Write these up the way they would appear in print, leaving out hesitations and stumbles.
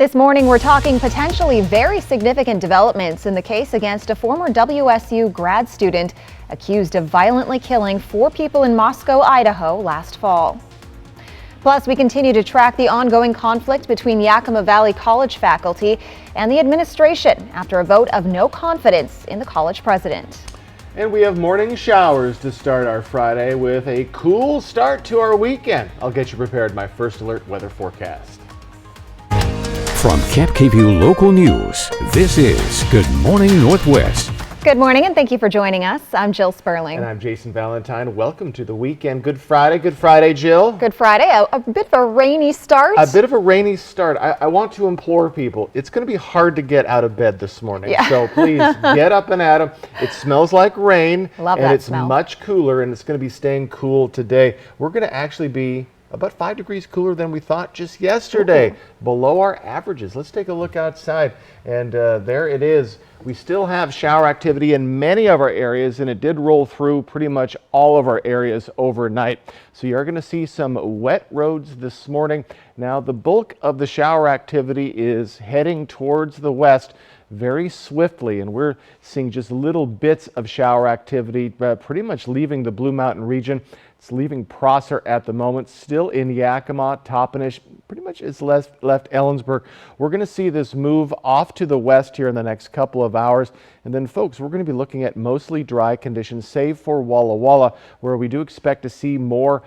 This morning, we're talking potentially very significant developments in the case against a former WSU grad student accused of violently killing 4 people in Moscow, Idaho last fall. Plus, we continue to track the ongoing conflict between Yakima Valley College faculty and the administration after a vote of no confidence in the college president. And we have morning showers to start our Friday with a cool start to our weekend. I'll get you prepared, my first alert weather forecast. From Camp KVUE Local News, this is Good Morning Northwest. Good morning, and thank you for joining us. I'm Jill Sperling. And I'm Jason Valentine. Welcome to the weekend. Good Friday. Good Friday, Jill. Good Friday. A bit of a rainy start. A bit of a rainy start. I want to implore people, it's going to be hard to get out of bed this morning. Yeah. So please get up and at 'em. It smells like rain. Love and that it's smell. much cooler, and it's going to be staying cool today. We're going to actually be about 5 degrees cooler than we thought just yesterday. Ooh. Below our averages. Let's take a look outside, and there it is. We still have shower activity in many of our areas, and it did roll through pretty much all of our areas overnight. So you're going to see some wet roads this morning. Now, the bulk of the shower activity is heading towards the west very swiftly, and we're seeing just little bits of shower activity pretty much leaving the Blue Mountain region. It's leaving Prosser at the moment, still in Yakima, Toppenish, pretty much it's left Ellensburg. We're going to see this move off to the west here in the next couple of hours. And then, folks, we're going to be looking at mostly dry conditions, save for Walla Walla, where we do expect to see more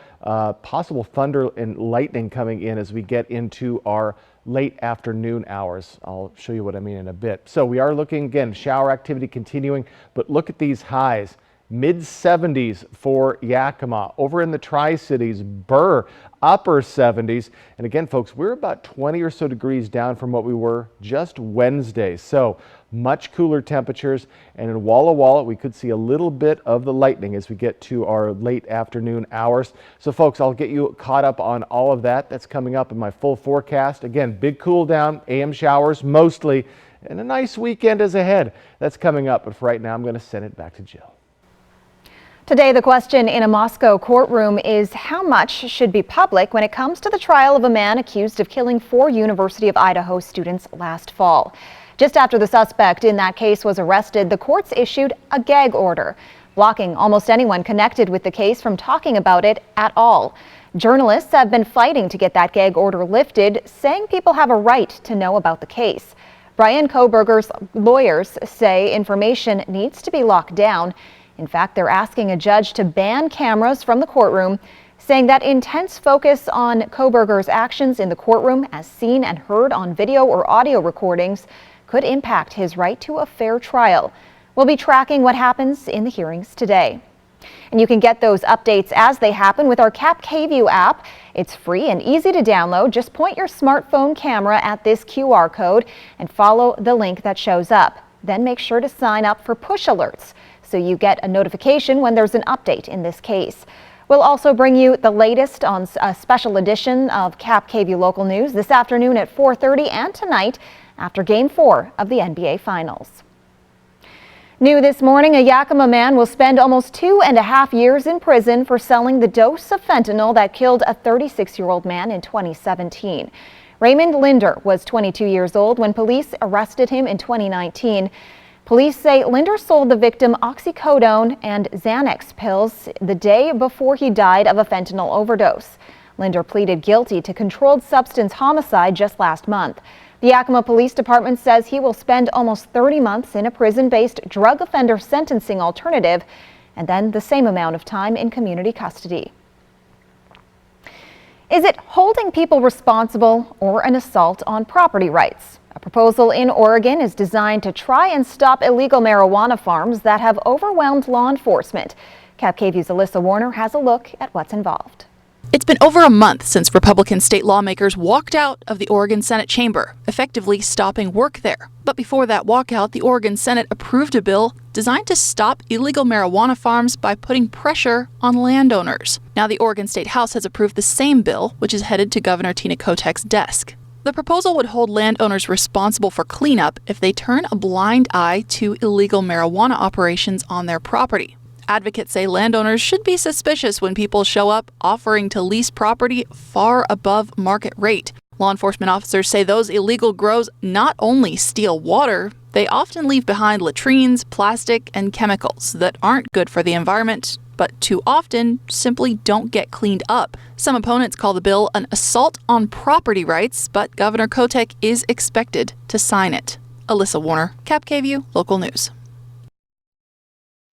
possible thunder and lightning coming in as we get into our late afternoon hours. I'll show you what I mean in a bit. So we are looking, again, shower activity continuing, but look at these highs. Mid-70s for Yakima. Over in the Tri-Cities, Burr, upper 70s. And again, folks, we're about 20 or so degrees down from what we were just Wednesday. So much cooler temperatures. And in Walla Walla, we could see a little bit of the lightning as we get to our late afternoon hours. So folks, I'll get you caught up on all of that. That's coming up in my full forecast. Again, big cool down, AM showers mostly, and a nice weekend is ahead. That's coming up. But for right now, I'm going to send it back to Jill. Today, the question in a Moscow courtroom is how much should be public when it comes to the trial of a man accused of killing 4 University of Idaho students last fall. Just after the suspect in that case was arrested, the courts issued a gag order, blocking almost anyone connected with the case from talking about it at all. Journalists have been fighting to get that gag order lifted, saying people have a right to know about the case. Brian Kohberger's lawyers say information needs to be locked down. In fact, they're asking a judge to ban cameras from the courtroom, saying that intense focus on Kohberger's actions in the courtroom, as seen and heard on video or audio recordings, could impact his right to a fair trial. We'll be tracking what happens in the hearings today. And you can get those updates as they happen with our Cap KVUE app. It's free and easy to download. Just point your smartphone camera at this QR code and follow the link that shows up. Then make sure to sign up for push alerts, so you get a notification when there's an update in this case. We'll also bring you the latest on a special edition of Cap KVUE Local News this afternoon at 4:30 and tonight after Game 4 of the NBA Finals. New this morning, a Yakima man will spend almost 2.5 years in prison for selling the dose of fentanyl that killed a 36-year-old man in 2017. Raymond Linder was 22 years old when police arrested him in 2019. Police say Linder sold the victim oxycodone and Xanax pills the day before he died of a fentanyl overdose. Linder pleaded guilty to controlled substance homicide just last month. The Yakima Police Department says he will spend almost 30 months in a prison-based drug offender sentencing alternative and then the same amount of time in community custody. Is it holding people responsible or an assault on property rights? A proposal in Oregon is designed to try and stop illegal marijuana farms that have overwhelmed law enforcement. Cap KVUE's Alyssa Warner has a look at what's involved. It's been over a month since Republican state lawmakers walked out of the Oregon Senate chamber, effectively stopping work there. But before that walkout, the Oregon Senate approved a bill designed to stop illegal marijuana farms by putting pressure on landowners. Now the Oregon State House has approved the same bill, which is headed to Governor Tina Kotek's desk. The proposal would hold landowners responsible for cleanup if they turn a blind eye to illegal marijuana operations on their property. Advocates say landowners should be suspicious when people show up offering to lease property far above market rate. Law enforcement officers say those illegal grows not only steal water, they often leave behind latrines, plastic, and chemicals that aren't good for the environment, but too often simply don't get cleaned up. Some opponents call the bill an assault on property rights, but Governor Kotek is expected to sign it. Alyssa Warner, Cap KVU Local News.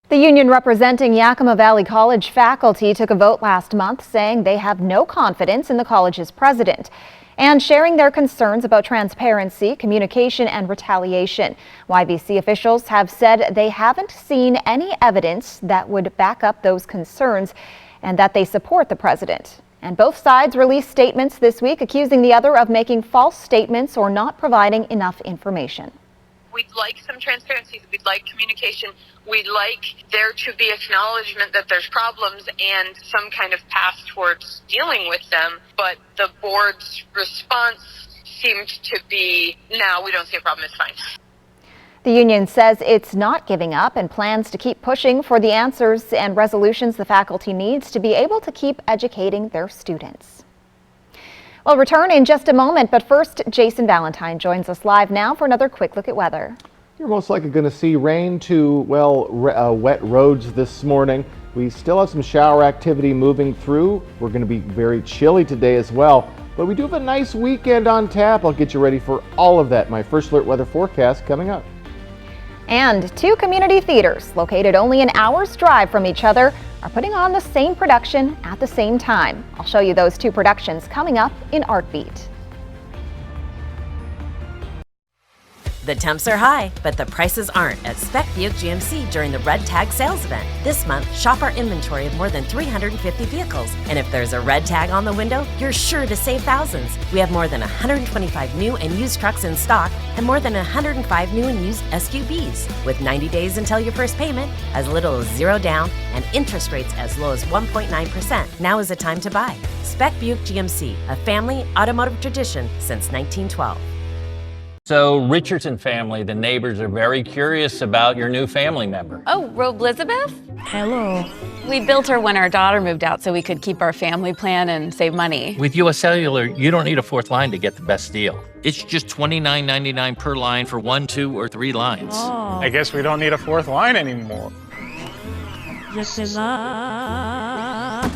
The union representing Yakima Valley College faculty took a vote last month saying they have no confidence in the college's president and sharing their concerns about transparency, communication, and retaliation. YVC officials have said they haven't seen any evidence that would back up those concerns and that they support the president. And both sides released statements this week accusing the other of making false statements or not providing enough information. We'd like some transparency. We'd like communication. We'd like there to be acknowledgement that there's problems and some kind of path towards dealing with them. But the board's response seemed to be, no, we don't see a problem. It's fine. The union says it's not giving up and plans to keep pushing for the answers and resolutions the faculty needs to be able to keep educating their students. We'll return in just a moment, but first, Jason Valentine joins us live now for another quick look at weather. You're most likely going to see rain to, wet roads this morning. We still have some shower activity moving through. We're going to be very chilly today as well, but we do have a nice weekend on tap. I'll get you ready for all of that. My First Alert weather forecast coming up. And two community theaters located only an hour's drive from each other are putting on the same production at the same time. I'll show you those two productions coming up in Artbeat. The temps are high, but the prices aren't at Spec Buick GMC during the Red Tag sales event. This month, shop our inventory of more than 350 vehicles. And if there's a red tag on the window, you're sure to save thousands. We have more than 125 new and used trucks in stock and more than 105 new and used SUVs. With 90 days until your first payment, as little as $0 down, and interest rates as low as 1.9%, now is the time to buy. Spec Buick GMC, a family automotive tradition since 1912. So Richardson family, the neighbors are very curious about your new family member. Oh, Robe Elizabeth? Hello. We built her when our daughter moved out so we could keep our family plan and save money. With US Cellular, you don't need a fourth line to get the best deal. It's just $29.99 per line for 1, 2, or 3 lines. Oh. I guess we don't need a fourth line anymore. This is awkward.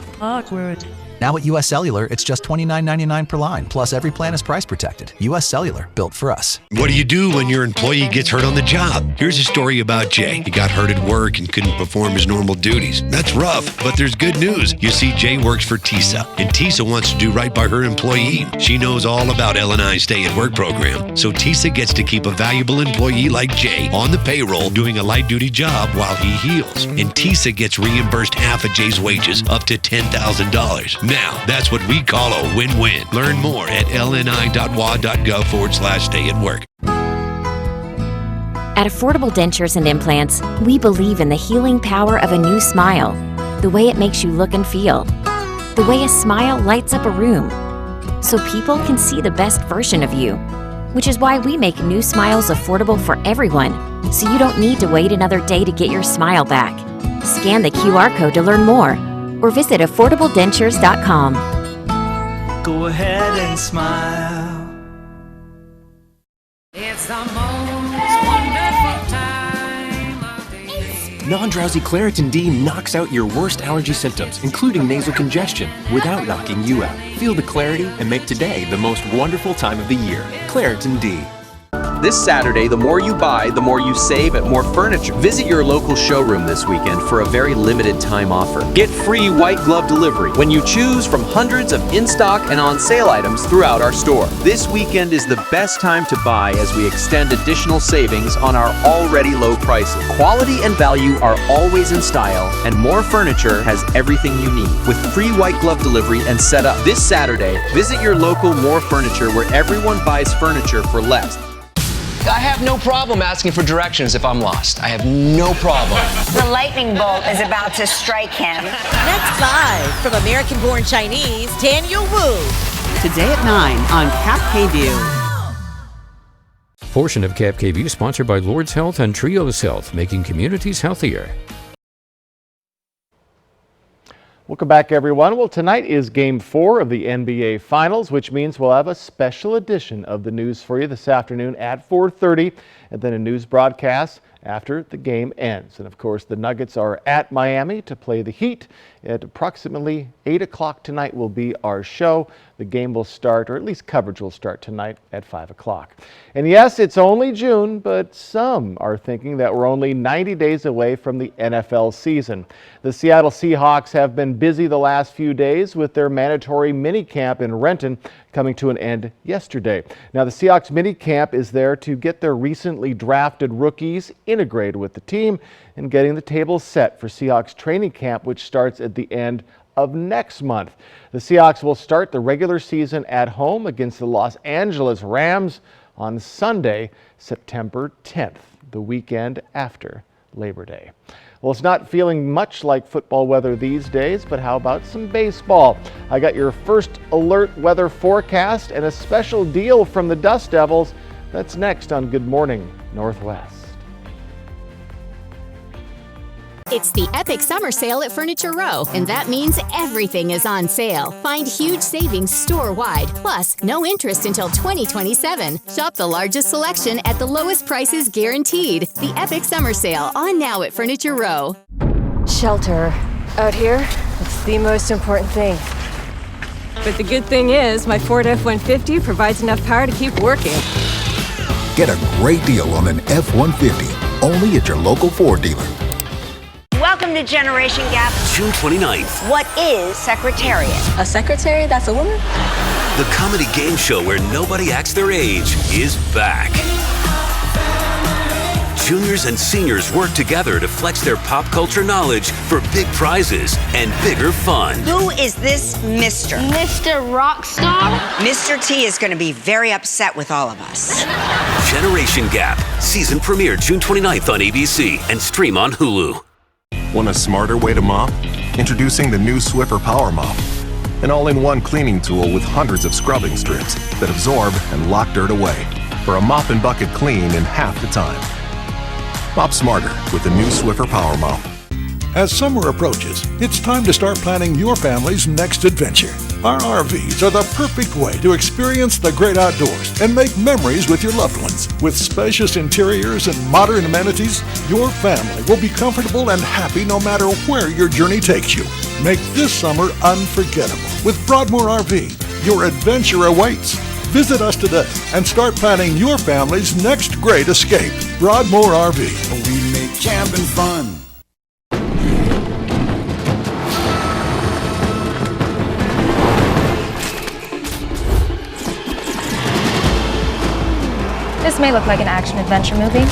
Now at US Cellular, it's just $29.99 per line, plus every plan is price protected. US Cellular, built for us. What do you do when your employee gets hurt on the job? Here's a story about Jay. He got hurt at work and couldn't perform his normal duties. That's rough, but there's good news. You see, Jay works for TISA, and TISA wants to do right by her employee. She knows all about L&I's Stay at Work program, so TISA gets to keep a valuable employee like Jay on the payroll doing a light-duty job while he heals. And TISA gets reimbursed half of Jay's wages, up to $10,000. Now, that's what we call a win-win. Learn more at lni.wa.gov/stay at work. At Affordable Dentures and Implants, we believe in the healing power of a new smile, the way it makes you look and feel, the way a smile lights up a room, so people can see the best version of you, which is why we make new smiles affordable for everyone, so you don't need to wait another day to get your smile back. Scan the QR code to learn more, or visit affordabledentures.com. Go ahead and smile. It's the most wonderful time of the year. Non-drowsy Claritin D knocks out your worst allergy symptoms, including nasal congestion, without knocking you out. Feel the clarity and make today the most wonderful time of the year. Claritin D. This Saturday, the more you buy, the more you save at More Furniture. Visit your local showroom this weekend for a very limited time offer. Get free white glove delivery when you choose from hundreds of in-stock and on-sale items throughout our store. This weekend is the best time to buy as we extend additional savings on our already low prices. Quality and value are always in style, and More Furniture has everything you need with free white glove delivery and setup. This Saturday, visit your local More Furniture where everyone buys furniture for less. I have no problem asking for directions if I'm lost. I have no problem. The lightning bolt is about to strike him. Next live from American-born Chinese, Daniel Wu. Today at 9 on Cap KVU. Portion of Cap KVU sponsored by Lord's Health and Trios Health, making communities healthier. Welcome back, everyone. Well, tonight is Game 4 of the NBA Finals, which means we'll have a special edition of the news for you this afternoon at 4:30, and then a news broadcast after the game ends. And of course, the Nuggets are at Miami to play the Heat. At approximately 8 o'clock tonight will be our show. The game will start, or at least coverage will start tonight at 5 o'clock. And yes, it's only June, but some are thinking that we're only 90 days away from the NFL season. The Seattle Seahawks have been busy the last few days with their mandatory minicamp in Renton coming to an end yesterday. Now, the Seahawks minicamp is there to get their recently drafted rookies integrated with the team and getting the table set for Seahawks training camp, which starts at the end of next month. The Seahawks will start the regular season at home against the Los Angeles Rams on Sunday, September 10th, the weekend after Labor Day. Well, it's not feeling much like football weather these days, but how about some baseball? I got your first alert weather forecast and a special deal from the Dust Devils. That's next on Good Morning Northwest. It's the epic summer sale at Furniture Row, and that means everything is on sale. Find huge savings store-wide, plus no interest until 2027. Shop the largest selection at the lowest prices guaranteed. The epic summer sale on now at Furniture Row. Shelter. Out here, it's the most important thing. But the good thing is, my Ford F-150 provides enough power to keep working. Get a great deal on an F-150, only at your local Ford dealer. Welcome to Generation Gap. June 29th. What is Secretariat? A secretary that's a woman? The comedy game show where nobody acts their age is back. Juniors and seniors work together to flex their pop culture knowledge for big prizes and bigger fun. Who is this Mr.? Mr. Rockstar? Mr. T is going to be very upset with all of us. Generation Gap. Season premiere June 29th on ABC and stream on Hulu. Want a smarter way to mop? Introducing the new Swiffer Power Mop. An all-in-one cleaning tool with hundreds of scrubbing strips that absorb and lock dirt away for a mop and bucket clean in half the time. Mop smarter with the new Swiffer Power Mop. As summer approaches, it's time to start planning your family's next adventure. Our RVs are the perfect way to experience the great outdoors and make memories with your loved ones. With spacious interiors and modern amenities, your family will be comfortable and happy no matter where your journey takes you. Make this summer unforgettable with Broadmoor RV. Your adventure awaits. Visit us today and start planning your family's next great escape. Broadmoor RV. We make camping fun. This may look like an action-adventure movie,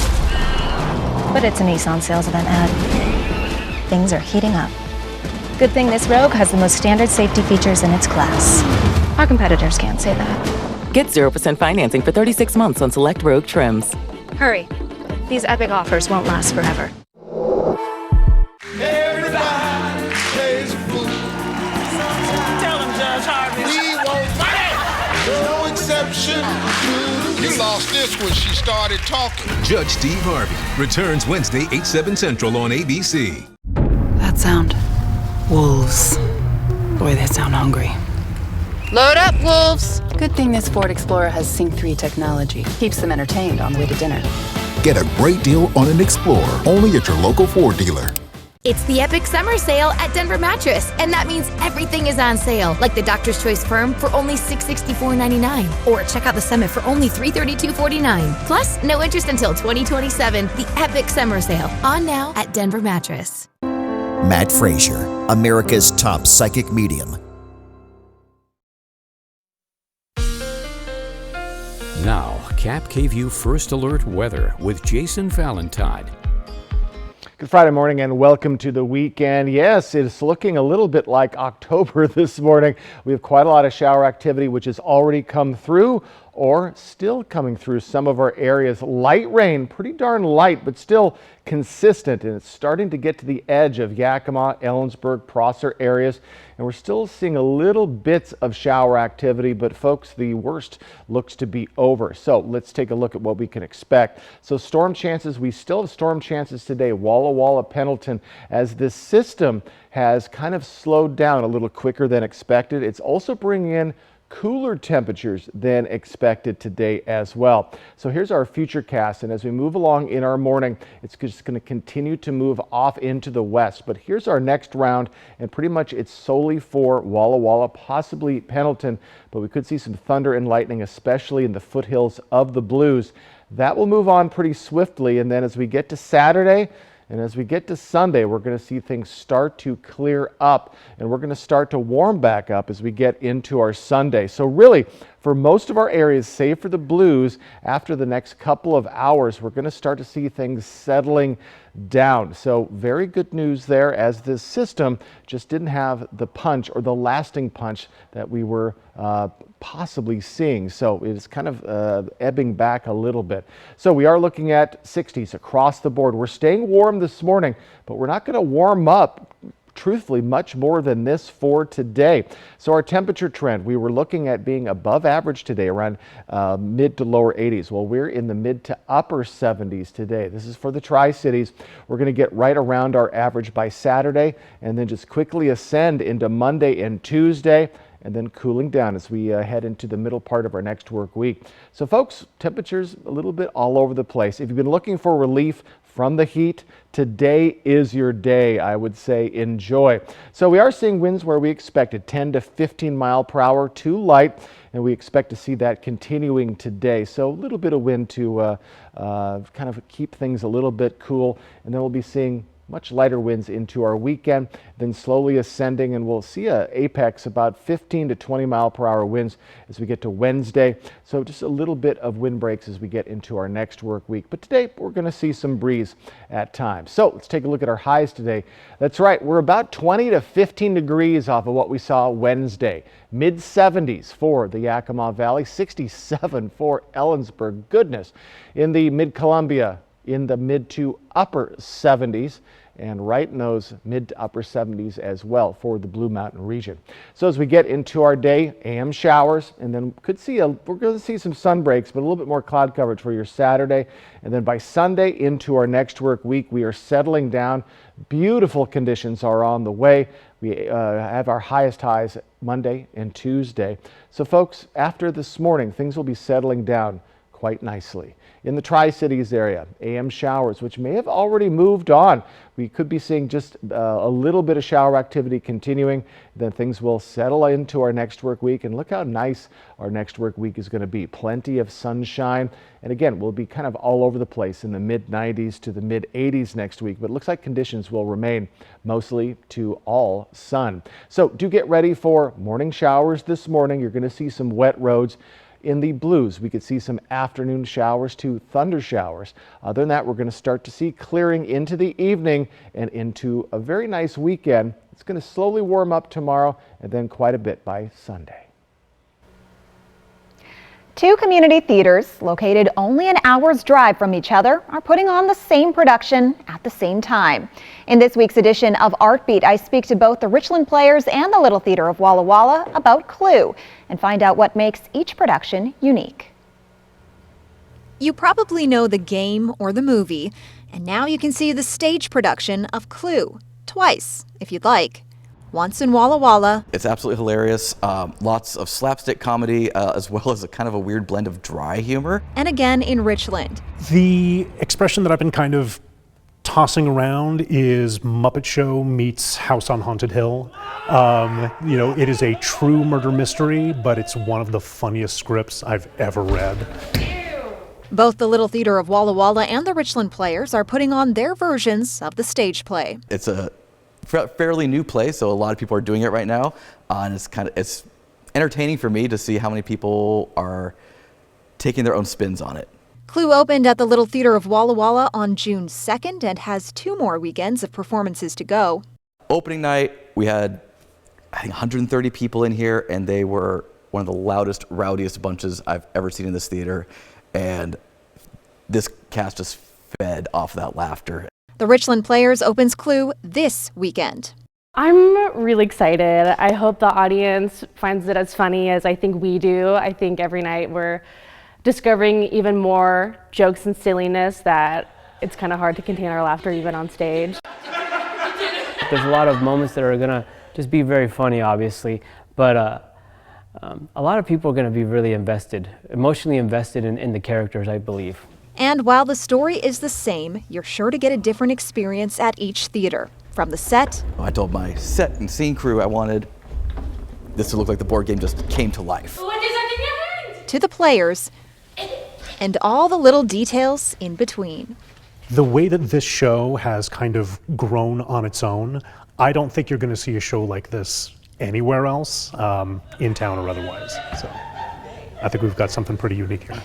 but it's a Nissan sales event ad. Things are heating up. Good thing this Rogue has the most standard safety features in its class. Our competitors can't say that. Get 0% financing for 36 months on select Rogue trims. Hurry. These epic offers won't last forever. Everybody plays a fool. Tell them, Judge Harvey. We want money. No exception. You lost this when she started talking. Judge Steve Harvey returns Wednesday, 8/7 Central on ABC. That sound. Wolves. Boy, they sound hungry. Load up, wolves! Good thing this Ford Explorer has Sync 3 technology. Keeps them entertained on the way to dinner. Get a great deal on an Explorer, only at your local Ford dealer. It's the epic summer sale at Denver Mattress, and that means everything is on sale, like the Doctor's Choice Firm for only $664.99, or check out the Summit for only $332.49. Plus, no interest until 2027. The epic summer sale, on now at Denver Mattress. Matt Frazier, America's top psychic medium. Now, Cap KVU First Alert weather with Jason Valentine. Good Friday morning and welcome to the weekend. Yes, it's looking a little bit like October this morning. We have quite a lot of shower activity which has already come through or still coming through some of our areas. Light rain, pretty darn light, but still consistent, and it's starting to get to the edge of Yakima, Ellensburg, Prosser areas, and we're still seeing a little bits of shower activity, but folks, the worst looks to be over. So let's take a look at what we can expect. So storm chances, we still have storm chances today. Walla Walla, Pendleton, as this system has kind of slowed down a little quicker than expected. It's also bringing in cooler temperatures than expected today as well. So here's our future cast, and as we move along in our morning, it's just going to continue to move off into the west. But here's our next round, and pretty much it's solely for Walla Walla, possibly Pendleton, but we could see some thunder and lightning, especially in the foothills of the Blues. That will move on pretty swiftly, and then as we get to Saturday, and as we get to Sunday, we're going to see things start to clear up, and we're going to start to warm back up as we get into our Sunday. So really, for most of our areas, save for the Blues, after the next couple of hours, we're going to start to see things settling down. So very good news there, as this system just didn't have the punch or the lasting punch that we were possibly seeing. So it's kind of ebbing back a little bit. So we are looking at 60s across the board. We're staying warm this morning, but we're not going to warm up truthfully much more than this for today. So our temperature trend, we were looking at being above average today, around mid to lower 80s. Well, we're in the mid to upper 70s today. This is for the Tri-Cities. We're going to get right around our average by Saturday, and then just quickly ascend into Monday and Tuesday, and then cooling down as we head into the middle part of our next work week. So folks, temperatures a little bit all over the place. If you've been looking for relief from the heat, today is your day. I would say enjoy. So we are seeing winds where we expected 10 to 15 mile per hour, too light, and we expect to see that continuing today. So a little bit of wind to kind of keep things a little bit cool, and then we'll be seeing much lighter winds into our weekend, then slowly ascending, and we'll see a apex about 15 to 20 mile per hour winds as we get to Wednesday. So just a little bit of wind breaks as we get into our next work week. But today we're going to see some breeze at times. So let's take a look at our highs today. That's right, we're about 20 to 15 degrees off of what we saw Wednesday. Mid 70s for the Yakima Valley, 67 for Ellensburg. Goodness, in the Mid-Columbia, in the mid to upper 70s, and right in those mid to upper 70s as well for the Blue Mountain region. So as we get into our day, AM showers, and then we're going to see some sun breaks, but a little bit more cloud coverage for your Saturday. And then by Sunday into our next work week, we are settling down. Beautiful conditions are on the way. We have our highest highs Monday and Tuesday. So folks, after this morning, things will be settling down quite nicely. In the Tri-Cities area, AM showers, which may have already moved on. We could be seeing just a little bit of shower activity continuing. Then things will settle into our next work week, and look how nice our next work week is going to be. Plenty of sunshine, and again, we'll be kind of all over the place in the mid 90s to the mid 80s next week, but it looks like conditions will remain mostly to all sun. So do get ready for morning showers this morning. You're going to see some wet roads. In the Blues, we could see some afternoon showers to thunder showers. Other than that, we're going to start to see clearing into the evening and into a very nice weekend. It's going to slowly warm up tomorrow and then quite a bit by Sunday. Two community theaters, located only an hour's drive from each other, are putting on the same production at the same time. In this week's edition of Art Beat, I speak to both the Richland Players and the Little Theater of Walla Walla about Clue and find out what makes each production unique. You probably know the game or the movie, and now you can see the stage production of Clue twice, if you'd like. Once in Walla Walla. It's absolutely hilarious. Lots of slapstick comedy, as well as a kind of a weird blend of dry humor. And again in Richland. The expression that I've been kind of tossing around is Muppet Show meets House on Haunted Hill. You know, it is a true murder mystery, but it's one of the funniest scripts I've ever read. Both the Little Theater of Walla Walla and the Richland Players are putting on their versions of the stage play. It's a fairly new play, so a lot of people are doing it right now, and it's entertaining for me to see how many people are taking their own spins on it. Clue opened at the Little Theater of Walla Walla on June 2nd and has 2 more weekends of performances to go. Opening night, we had, I think, 130 people in here, and they were one of the loudest, rowdiest bunches I've ever seen in this theater, and this cast just fed off that laughter. The Richland Players opens Clue this weekend. I'm really excited. I hope the audience finds it as funny as I think we do. I think every night we're discovering even more jokes and silliness that it's kind of hard to contain our laughter even on stage. There's a lot of moments that are gonna just be very funny, obviously, but a lot of people are gonna be really emotionally invested in the characters, I believe. And while the story is the same, you're sure to get a different experience at each theater. From the set, I told my set and scene crew I wanted this to look like the board game just came to life. to the players, and all the little details in between. The way that this show has kind of grown on its own, I don't think you're going to see a show like this anywhere else, in town or otherwise. So I think we've got something pretty unique here.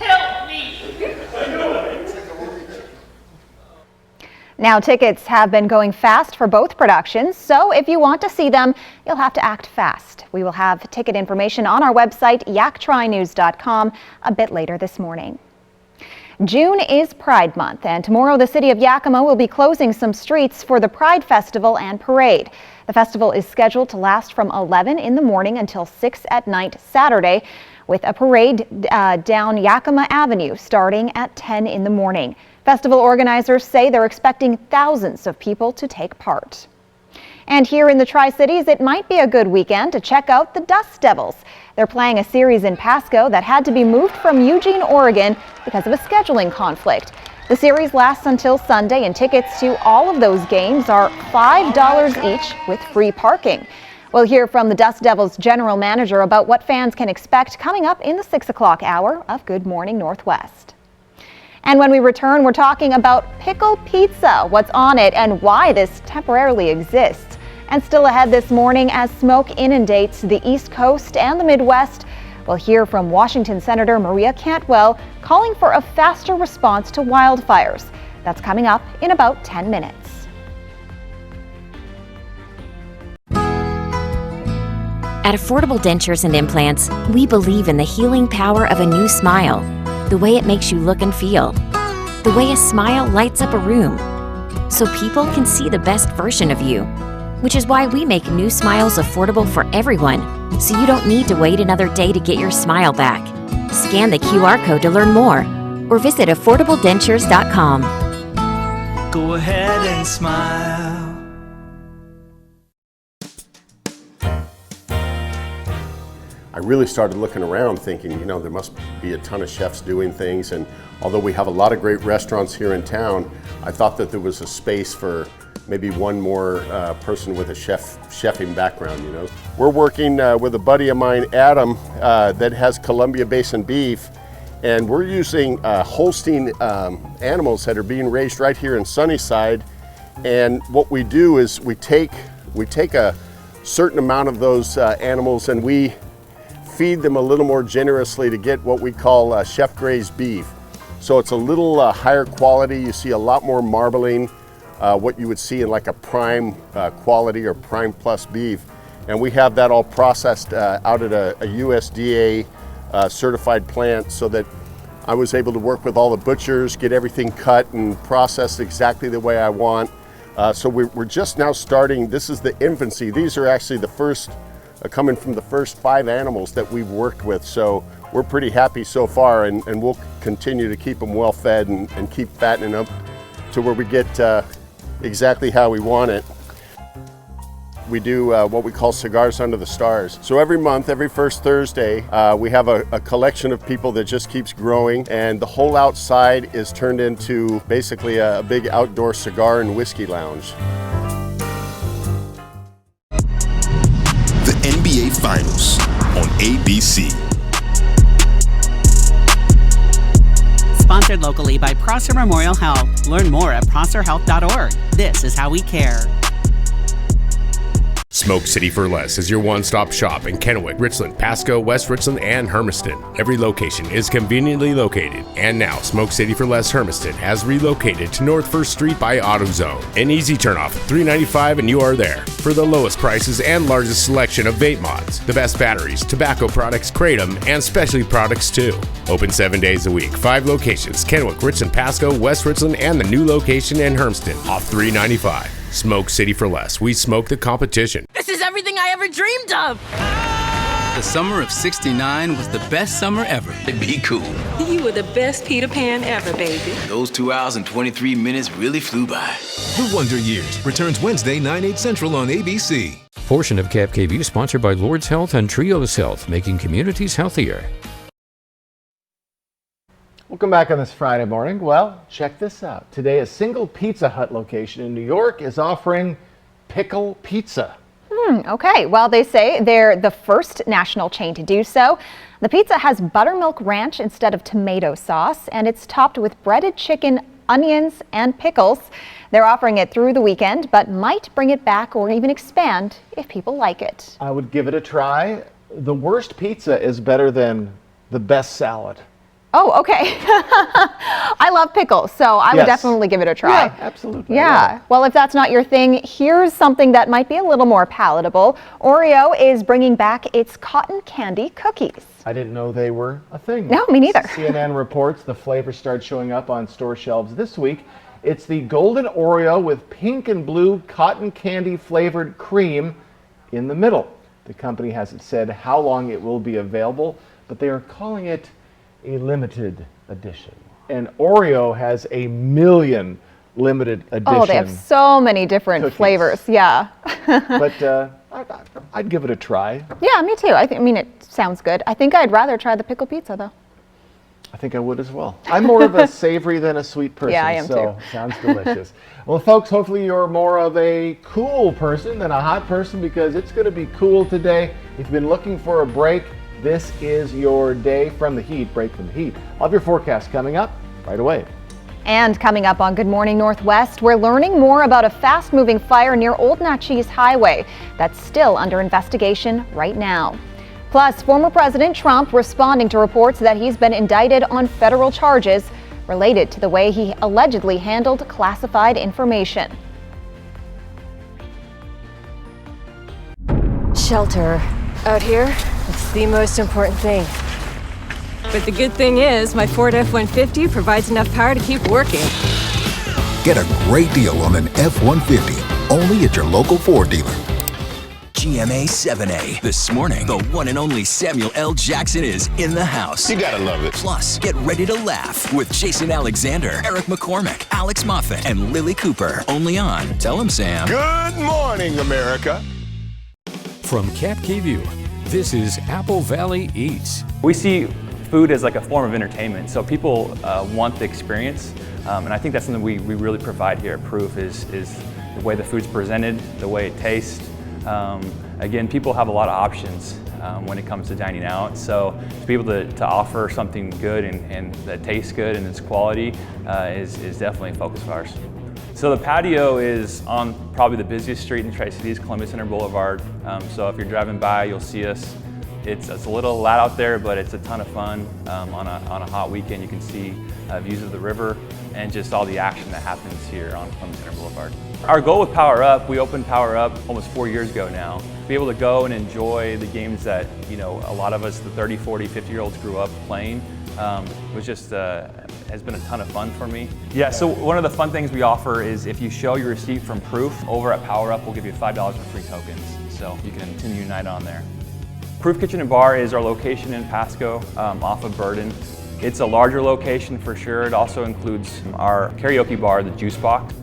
Now, tickets have been going fast for both productions, so if you want to see them, you'll have to act fast. We will have ticket information on our website, yaktrinews.com, a bit later this morning. June is Pride Month, and tomorrow the city of Yakima will be closing some streets for the Pride Festival and Parade. The festival is scheduled to last from 11 in the morning until 6 at night Saturday, with a parade down Yakima Avenue starting at 10 in the morning. Festival organizers say they're expecting thousands of people to take part. And here in the Tri-Cities, it might be a good weekend to check out the Dust Devils. They're playing a series in Pasco that had to be moved from Eugene, Oregon because of a scheduling conflict. The series lasts until Sunday, and tickets to all of those games are $5 each with free parking. We'll hear from the Dust Devils general manager about what fans can expect coming up in the 6 o'clock hour of Good Morning Northwest. And when we return, we're talking about pickle pizza, what's on it, and why this temporarily exists. And still ahead this morning, as smoke inundates the East Coast and the Midwest, we'll hear from Washington Senator Maria Cantwell calling for a faster response to wildfires. That's coming up in about 10 minutes. At Affordable Dentures and Implants, we believe in the healing power of a new smile, the way it makes you look and feel, the way a smile lights up a room, so people can see the best version of you. Which is why we make new smiles affordable for everyone, so you don't need to wait another day to get your smile back. Scan the QR code to learn more, or visit affordabledentures.com. Go ahead and smile. I really started looking around thinking, you know, there must be a ton of chefs doing things, and although we have a lot of great restaurants here in town, I thought that there was a space for maybe one more person with a chefing background, you know. We're working with a buddy of mine, Adam, that has Columbia Basin beef, and we're using Holstein animals that are being raised right here in Sunnyside. And what we do is we take a certain amount of those animals and we feed them a little more generously to get what we call chef-grazed beef. So it's a little higher quality. You see a lot more marbling, what you would see in like a prime quality or prime plus beef. And we have that all processed out at a USDA certified plant, so that I was able to work with all the butchers, get everything cut and processed exactly the way I want. So we're just now starting. This is the infancy. These are actually the first, coming from the first 5 animals that we've worked with. So we're pretty happy so far, and we'll continue to keep them well fed and keep fattening up to where we get exactly how we want it. We do what we call Cigars Under the Stars. So every month, every first Thursday, we have a collection of people that just keeps growing, and the whole outside is turned into basically a big outdoor cigar and whiskey lounge. The NBA Finals on ABC. Sponsored locally by Prosser Memorial Health. Learn more at prosserhealth.org. This is how we care. Smoke City for Less is your one-stop shop in Kennewick, Richland, Pasco, West Richland, and Hermiston. Every location is conveniently located, and now Smoke City for Less Hermiston has relocated to North 1st Street by AutoZone. An easy turnoff at $3.95 and you are there. For the lowest prices and largest selection of vape mods, the best batteries, tobacco products, kratom, and specialty products too. Open 7 days a week, 5 locations, Kennewick, Richland, Pasco, West Richland, and the new location in Hermiston, off $3.95. Smoke City for Less. We smoke the competition. This is everything I ever dreamed of! The summer of '69 was the best summer ever. Be cool. You were the best Peter Pan ever, baby. Those 2 hours and 23 minutes really flew by. The Wonder Years returns Wednesday, 9/8 Central on ABC. Portion of Cap KVU sponsored by Lord's Health and Trios Health, making communities healthier. Welcome back on this Friday morning. Well, check this out. Today, a single Pizza Hut location in New York is offering pickle pizza. Okay, well, they say they're the first national chain to do so. The pizza has buttermilk ranch instead of tomato sauce, and it's topped with breaded chicken, onions, and pickles. They're offering it through the weekend, but might bring it back or even expand if people like it. I would give it a try. The worst pizza is better than the best salad. Oh, okay. I love pickles, so I would definitely give it a try. Yeah, absolutely. Yeah. Well, if that's not your thing, here's something that might be a little more palatable. Oreo is bringing back its cotton candy cookies. I didn't know they were a thing. No, me neither. CNN reports the flavor started showing up on store shelves this week. It's the golden Oreo with pink and blue cotton candy flavored cream in the middle. The company hasn't said how long it will be available, but they are calling it a limited edition. And Oreo has 1 million limited edition. Oh, they have so many different cookies. Flavors. Yeah. But I'd give it a try. Yeah, me too. I mean, it sounds good. I think I'd rather try the pickle pizza, though. I think I would as well. I'm more of a savory than a sweet person. Yeah, I am so too. Sounds delicious. Well, folks, hopefully you're more of a cool person than a hot person, because it's going to be cool today. If you've been looking for a break, this is your day from the heat, break from the heat. I'll have your forecast coming up right away. And coming up on Good Morning Northwest, we're learning more about a fast-moving fire near Old Natchez Highway that's still under investigation right now. Plus, former President Trump responding to reports that he's been indicted on federal charges related to the way he allegedly handled classified information. Shelter. Out here, it's the most important thing. But the good thing is, my Ford F-150 provides enough power to keep working. Get a great deal on an F-150, only at your local Ford dealer. GMA 7A. This morning, the one and only Samuel L. Jackson is in the house. You gotta love it. Plus, get ready to laugh with Jason Alexander, Eric McCormick, Alex Moffat, and Lily Cooper. Only on Tell 'em Sam. Good morning, America. From Cap KVU, this is Apple Valley Eats. We see food as like a form of entertainment, so people want the experience, and I think that's something we really provide here at Proof is the way the food's presented, the way it tastes. Again, people have a lot of options when it comes to dining out, so to be able to offer something good and that tastes good and it's quality is definitely a focus of ours. So the patio is on probably the busiest street in the Tri-Cities, Columbus Center Boulevard. So if you're driving by, you'll see us. It's a little loud out there, but it's a ton of fun. On a hot weekend, you can see views of the river and just all the action that happens here on Columbus Center Boulevard. Our goal with Power Up, we opened Power Up almost 4 years ago now. Be able to go and enjoy the games that a lot of us, the 30, 40, 50-year-olds grew up playing. Was just has been a ton of fun for me. Yeah, so one of the fun things we offer is if you show your receipt from Proof over at Power Up, we'll give you $5 in free tokens. So you can continue your night on there. Proof Kitchen and Bar is our location in Pasco off of Burden. It's a larger location for sure. It also includes our karaoke bar, the Juice Box.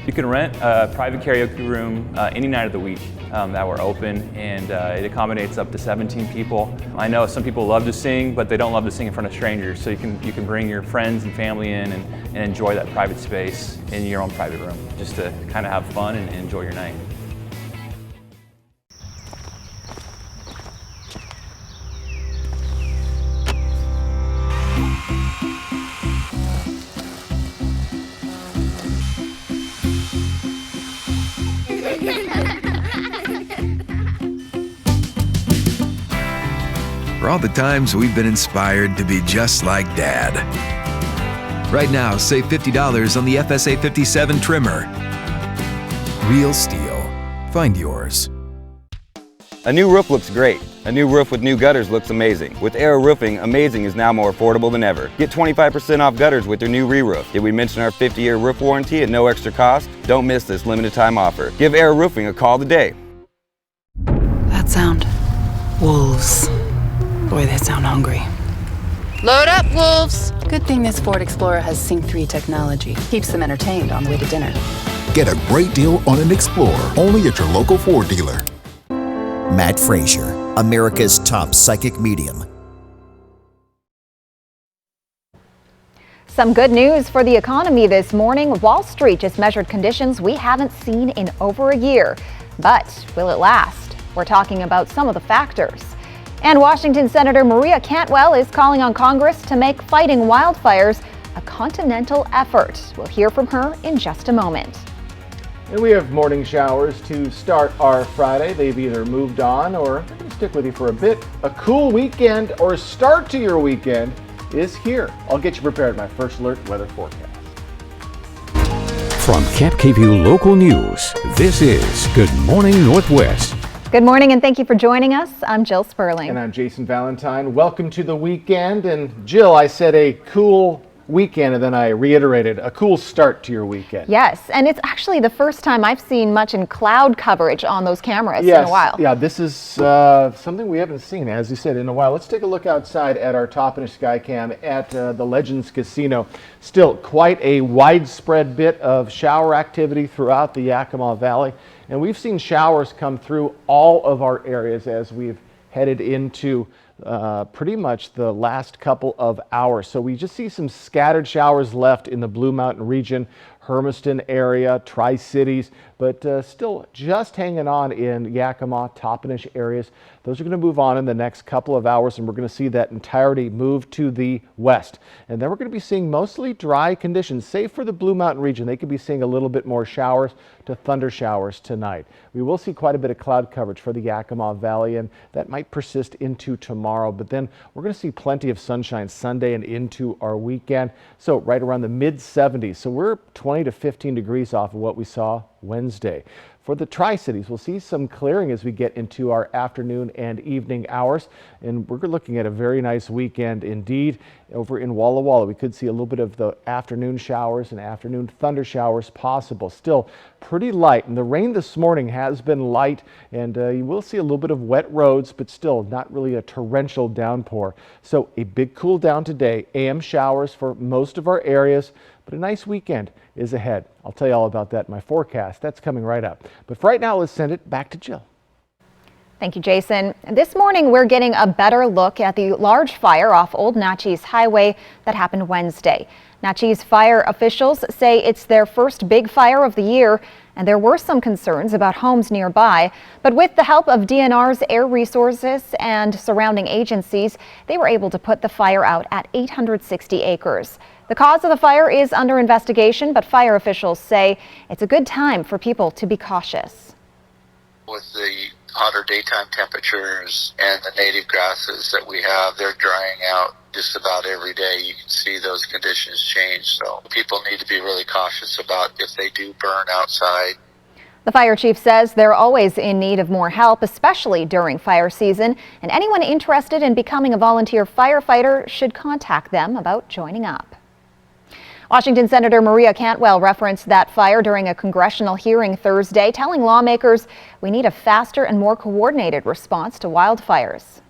You can rent a private karaoke room any night of the week that we're open, and it accommodates up to 17 people. I know some people love to sing, but they don't love to sing in front of strangers, so you can bring your friends and family in and enjoy that private space in your own private room, just to kind of have fun and enjoy your night. for all the times we've been inspired to be just like Dad. Right now, save $50 on the FSA 57 trimmer. Real STIHL. Find yours. A new roof looks great. A new roof with new gutters looks amazing. With Arrow Roofing, amazing is now more affordable than ever. Get 25% off gutters with your new re-roof. Did we mention our 50-year roof warranty at no extra cost? Don't miss this limited time offer. Give Arrow Roofing a call today. That sound. Wolves. Boy, they sound hungry. Load up, wolves! Good thing this Ford Explorer has Sync 3 technology. Keeps them entertained on the way to dinner. Get a great deal on an Explorer, only at your local Ford dealer. Matt Frazier, America's top psychic medium. Some good news for the economy this morning. Wall Street just measured conditions we haven't seen in over a year. But will it last? We're talking about some of the factors. And Washington Senator Maria Cantwell is calling on Congress to make fighting wildfires a continental effort. We'll hear from her in just a moment. And we have morning showers to start our Friday. They've either moved on or they're going to stick with you for a bit. A cool weekend or start to your weekend is here. I'll get you prepared. My first alert weather forecast. From Cap KVU Local News, this is Good Morning Northwest. Good morning and thank you for joining us. I'm Jill Sperling. And I'm Jason Valentine. Welcome to the weekend. And Jill, I said a cool weekend and then I reiterated a cool start to your weekend. Yes, and it's actually the first time I've seen much in cloud coverage on those cameras in a while. Yeah, this is something we haven't seen, as you said, in a while. Let's take a look outside at our Toppenish Skycam at the Legends Casino. Still quite a widespread bit of shower activity throughout the Yakima Valley. And we've seen showers come through all of our areas as we've headed into pretty much the last couple of hours. So we just see some scattered showers left in the Blue Mountain region, Hermiston area, Tri-Cities, but still just hanging on in Yakima, Toppenish areas. Those are going to move on in the next couple of hours, and we're going to see that entirety move to the west. And then we're going to be seeing mostly dry conditions, save for the Blue Mountain region. They could be seeing a little bit more showers to thunder showers tonight. We will see quite a bit of cloud coverage for the Yakima Valley, and that might persist into tomorrow. But then we're going to see plenty of sunshine Sunday and into our weekend. So right around the mid-70s. So we're 20 to 15 degrees off of what we saw Wednesday. For the Tri-Cities, we'll see some clearing as we get into our afternoon and evening hours, and we're looking at a very nice weekend indeed. Over in Walla Walla, we could see a little bit of the afternoon showers and afternoon thunder showers possible. Still pretty light, and the rain this morning has been light, and you will see a little bit of wet roads, but still not really a torrential downpour. So a big cool down today, AM showers for most of our areas, but a nice weekend is ahead. I'll tell you all about that in my forecast. That's coming right up. But for right now, let's send it back to Jill. Thank you, Jason. This morning, we're getting a better look at the large fire off Old Natchez Highway that happened Wednesday. Natchez fire officials say it's their first big fire of the year, and there were some concerns about homes nearby. But with the help of DNR's Air Resources and surrounding agencies, they were able to put the fire out at 860 acres. The cause of the fire is under investigation, but fire officials say it's a good time for people to be cautious. With the hotter daytime temperatures and the native grasses that we have, they're drying out just about every day. You can see those conditions change. So people need to be really cautious about if they do burn outside. The fire chief says they're always in need of more help, especially during fire season, and anyone interested in becoming a volunteer firefighter should contact them about joining up. Washington Senator Maria Cantwell referenced that fire during a congressional hearing Thursday, telling lawmakers we need a faster and more coordinated response to wildfires.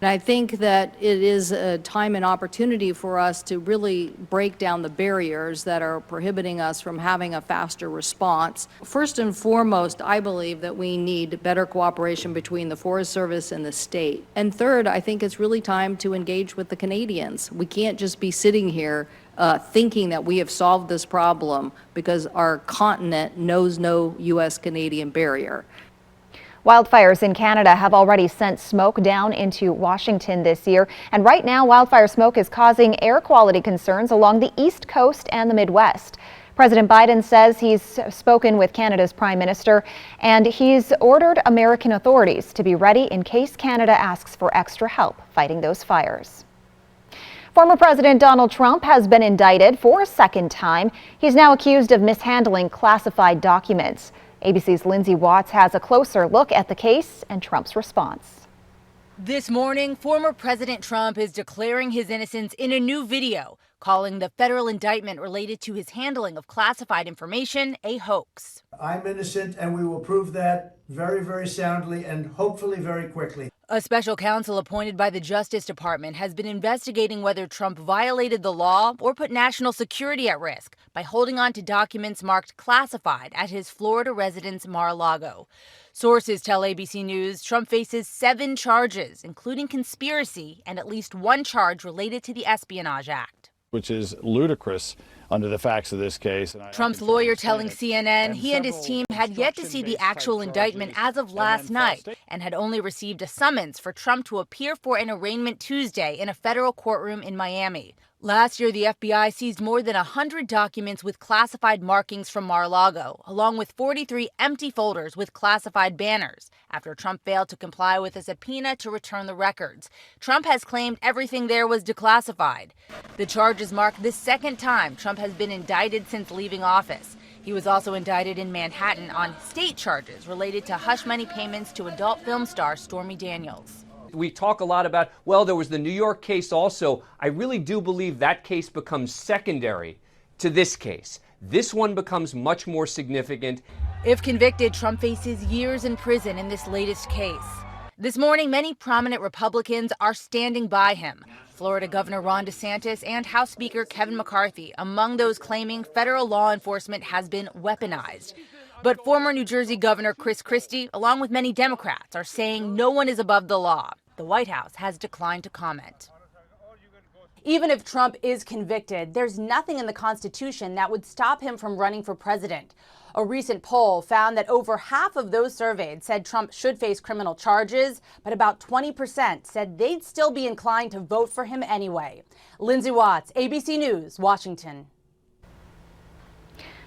And I think that it is a time and opportunity for us to really break down the barriers that are prohibiting us from having a faster response. First and foremost, I believe that we need better cooperation between the Forest Service and the state. And third, I think it's really time to engage with the Canadians. We can't just be sitting here thinking that we have solved this problem because our continent knows no U.S.-Canadian barrier. Wildfires in Canada have already sent smoke down into Washington this year, and right now wildfire smoke is causing air quality concerns along the East Coast and the Midwest. President Biden says he's spoken with Canada's Prime Minister and he's ordered American authorities to be ready in case Canada asks for extra help fighting those fires. Former President Donald Trump has been indicted for a second time. He's now accused of mishandling classified documents. ABC's Lindsay Watts has a closer look at the case and Trump's response. This morning, former President Trump is declaring his innocence in a new video, calling the federal indictment related to his handling of classified information a hoax. I'm innocent, and we will prove that very, very soundly and hopefully very quickly. A special counsel appointed by the Justice Department has been investigating whether Trump violated the law or put national security at risk by holding on to documents marked classified at his Florida residence Mar-a-Lago. Sources tell ABC News Trump faces 7 charges, including conspiracy and at least 1 charge related to the Espionage Act. Which is ludicrous under the facts of this case. Trump's lawyer telling CNN he and his team had yet to see the actual indictment as of last night and had only received a summons for Trump to appear for an arraignment Tuesday in a federal courtroom in Miami. Last year, the FBI seized more than 100 documents with classified markings from Mar-a-Lago, along with 43 empty folders with classified banners, after Trump failed to comply with a subpoena to return the records. Trump has claimed everything there was declassified. The charges mark the second time Trump has been indicted since leaving office. He was also indicted in Manhattan on state charges related to hush money payments to adult film star Stormy Daniels. We talk a lot about, well, there was the New York case also. I really do believe that case becomes secondary to this case. This one becomes much more significant. If convicted, Trump faces years in prison in this latest case. This morning, many prominent Republicans are standing by him. Florida Governor Ron DeSantis and House Speaker Kevin McCarthy among those claiming federal law enforcement has been weaponized. But former New Jersey Governor Chris Christie, along with many Democrats, are saying no one is above the law. The White House has declined to comment. Even if Trump is convicted, there's nothing in the Constitution that would stop him from running for president. A recent poll found that over half of those surveyed said Trump should face criminal charges, but about 20% said they'd still be inclined to vote for him anyway. Lindsay Watts, ABC News, Washington.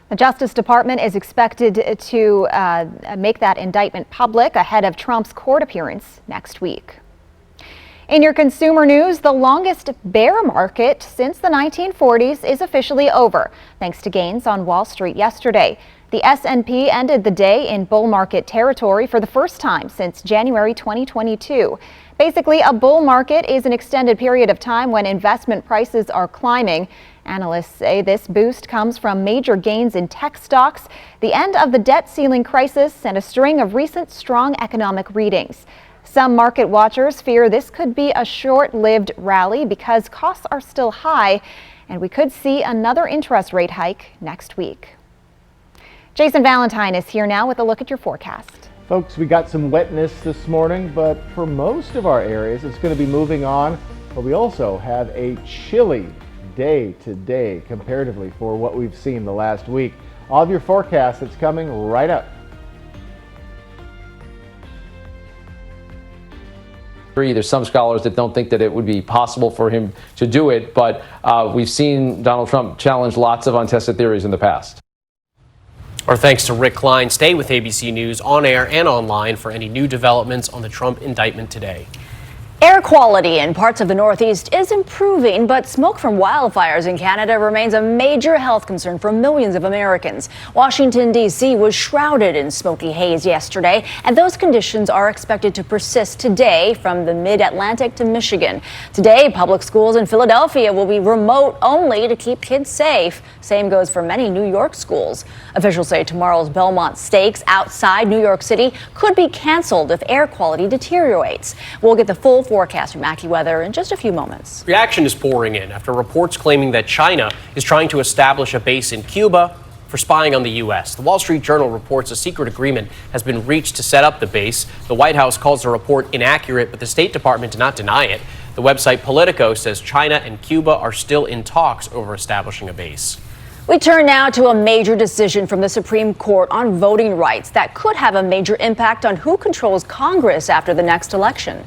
The Justice Department is expected to make that indictment public ahead of Trump's court appearance next week. In your consumer news, the longest bear market since the 1940s is officially over, thanks to gains on Wall Street yesterday. The S&P ended the day in bull market territory for the first time since January 2022. Basically, a bull market is an extended period of time when investment prices are climbing. Analysts say this boost comes from major gains in tech stocks, the end of the debt ceiling crisis, and a string of recent strong economic readings. Some market watchers fear this could be a short-lived rally because costs are still high, and we could see another interest rate hike next week. Jason Valentine is here now with a look at your forecast. Folks, we got some wetness this morning, but for most of our areas, it's going to be moving on. But we also have a chilly day today comparatively for what we've seen the last week. All of your forecast that's coming right up. There's some scholars that don't think that it would be possible for him to do it, but we've seen Donald Trump challenge lots of untested theories in the past. Our thanks to Rick Klein. Stay with ABC News on air and online for any new developments on the Trump indictment today. Air quality in parts of the Northeast is improving, but smoke from wildfires in Canada remains a major health concern for millions of Americans. Washington, D.C. was shrouded in smoky haze yesterday, and those conditions are expected to persist today from the mid-Atlantic to Michigan. Today, public schools in Philadelphia will be remote only to keep kids safe. Same goes for many New York schools. Officials say tomorrow's Belmont Stakes outside New York City could be canceled if air quality deteriorates. We'll get the full forecast from AccuWeather in just a few moments. Reaction is pouring in after reports claiming that China is trying to establish a base in Cuba for spying on the U.S. The Wall Street Journal reports a secret agreement has been reached to set up the base. The White House calls the report inaccurate, but the State Department did not deny it. The website Politico says China and Cuba are still in talks over establishing a base. We turn now to a major decision from the Supreme Court on voting rights that could have a major impact on who controls Congress after the next election.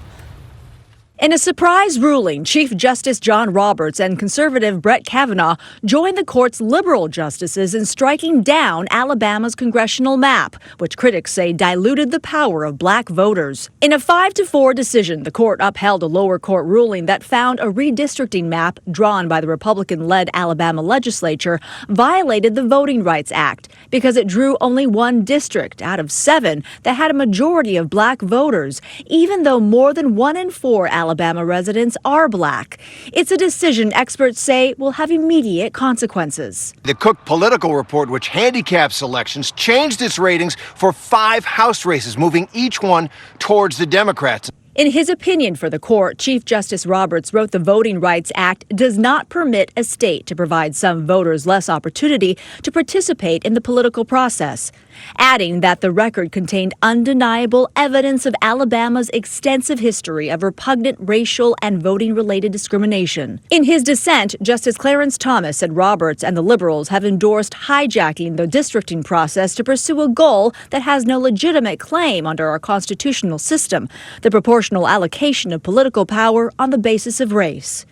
In a surprise ruling, Chief Justice John Roberts and conservative Brett Kavanaugh joined the court's liberal justices in striking down Alabama's congressional map, which critics say diluted the power of black voters. In a 5-4 decision, the court upheld a lower court ruling that found a redistricting map drawn by the Republican-led Alabama legislature violated the Voting Rights Act because it drew only one district out of 7 that had a majority of black voters, even though more than 1 in 4 Alabama residents are black. It's a decision experts say will have immediate consequences. The Cook Political Report, which handicaps elections, changed its ratings for 5 House races, moving each one towards the Democrats. In his opinion for the court, Chief Justice Roberts wrote the Voting Rights Act does not permit a state to provide some voters less opportunity to participate in the political process, adding that the record contained undeniable evidence of Alabama's extensive history of repugnant racial and voting-related discrimination. In his dissent, Justice Clarence Thomas said Roberts and the liberals have endorsed hijacking the districting process to pursue a goal that has no legitimate claim under our constitutional system, the proportional allocation of political power on the basis of race.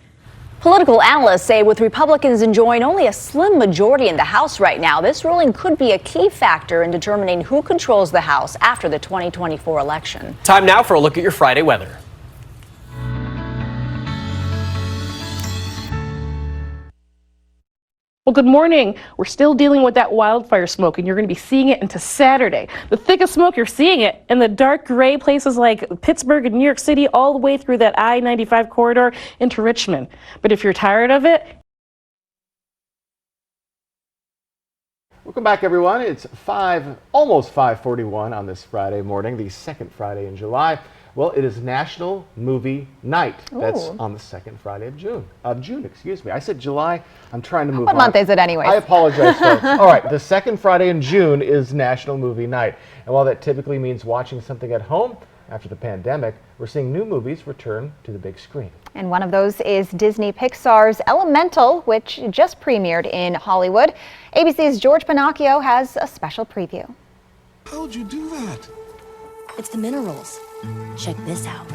Political analysts say with Republicans enjoying only a slim majority in the House right now, this ruling could be a key factor in determining who controls the House after the 2024 election. Time now for a look at your Friday weather. Well, good morning. We're still dealing with that wildfire smoke, and you're going to be seeing it into Saturday. The thickest smoke, you're seeing it in the dark gray places like Pittsburgh and New York City, all the way through that I-95 corridor into Richmond. But if you're tired of it... Welcome back, everyone. It's almost 5:41 on this Friday morning, the second Friday in July. Well, it is National Movie Night. That's on the second Friday of June. Excuse me. I said July. I'm trying to move on. What month is it anyway? I apologize, folks. All right, the second Friday in June is National Movie Night. And while that typically means watching something at home after the pandemic, we're seeing new movies return to the big screen. And one of those is Disney Pixar's Elemental, which just premiered in Hollywood. ABC's George Pinocchio has a special preview. How'd you do that? It's the minerals. Check this out.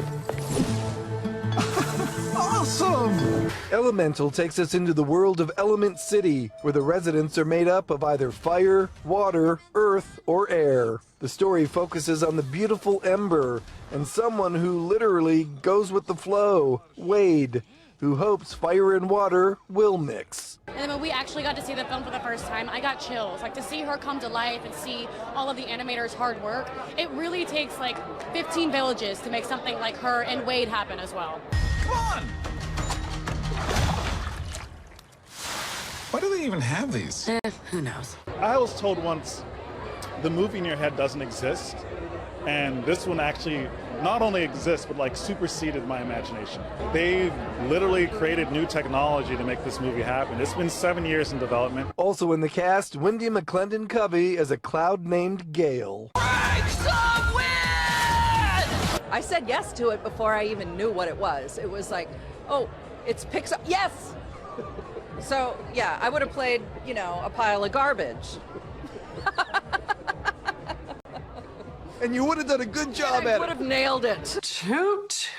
Awesome! Elemental takes us into the world of Element City, where the residents are made up of either fire, water, earth, or air. The story focuses on the beautiful Ember and someone who literally goes with the flow, Wade, who hopes fire and water will mix. And then when we actually got to see the film for the first time, I got chills. Like, to see her come to life and see all of the animators' hard work, it really takes like 15 villages to make something like her and Wade happen as well. Come on! Why do they even have these? Who knows? I was told once, the movie in your head doesn't exist, and this one actually not only exists, but like superseded my imagination. They've literally created new technology to make this movie happen. It's been 7 years in development. Also in the cast, Wendy McClendon Covey as a cloud named Gale. I said yes to it before I even knew what it was. It was like, oh, it's Pixar. Yes! So, yeah, I would have played, a pile of garbage. And you would have done a good job at it. I would have nailed it. Toot.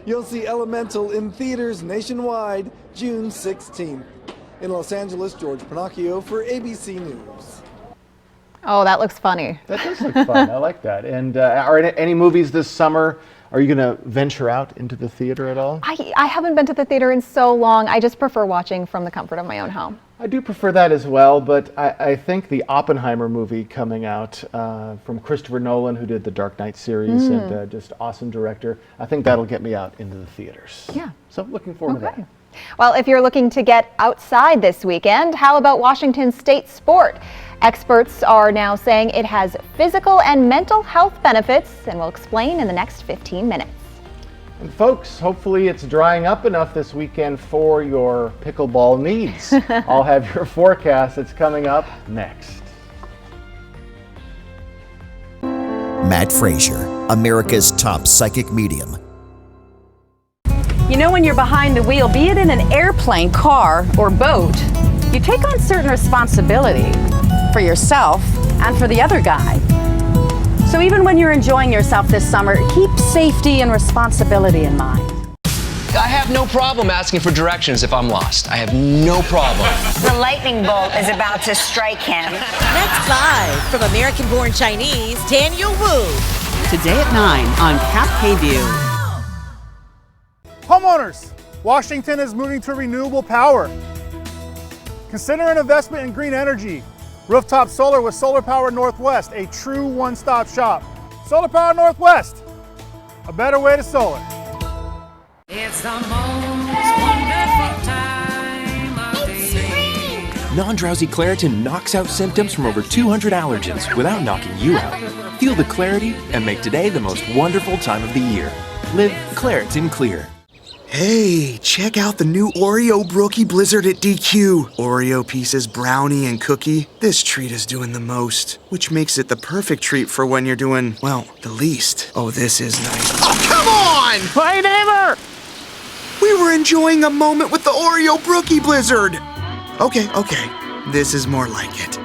You'll see Elemental in theaters nationwide June 16th. In Los Angeles, George Pinocchio for ABC News. Oh, that looks funny. That does look fun. I like that. And are any movies this summer? Are you going to venture out into the theater at all? I haven't been to the theater in so long. I just prefer watching from the comfort of my own home. I do prefer that as well, but I think the Oppenheimer movie coming out from Christopher Nolan, who did the Dark Knight series and just awesome director, I think that'll get me out into the theaters. Yeah. So looking forward to that. Well, if you're looking to get outside this weekend, how about Washington State sport? Experts are now saying it has physical and mental health benefits, and we'll explain in the next 15 minutes. And folks, hopefully it's drying up enough this weekend for your pickleball needs. I'll have your forecast that's coming up next. Matt Frazier, America's top psychic medium. You know, when you're behind the wheel, be it in an airplane, car, or boat, you take on certain responsibility for yourself and for the other guy. So even when you're enjoying yourself this summer, keep safety and responsibility in mind. I have no problem asking for directions if I'm lost. I have no problem. The lightning bolt is about to strike him. Next live from American-born Chinese, Daniel Wu. Today at 9 on Cap KView. Homeowners, Washington is moving to renewable power. Consider an investment in green energy. Rooftop solar with Solar Power Northwest, a true one-stop shop. Solar Power Northwest, a better way to solar. It's the most wonderful time of the year. Non-drowsy Claritin knocks out symptoms from over 200 allergens without knocking you out. Feel the clarity and make today the most wonderful time of the year. Live Claritin Clear. Hey, check out the new Oreo Brookie Blizzard at DQ. Oreo pieces, brownie, and cookie. This treat is doing the most, which makes it the perfect treat for when you're doing, well, the least. Oh, this is nice. Oh, come on! Hey, neighbor! We were enjoying a moment with the Oreo Brookie Blizzard. Okay. This is more like it.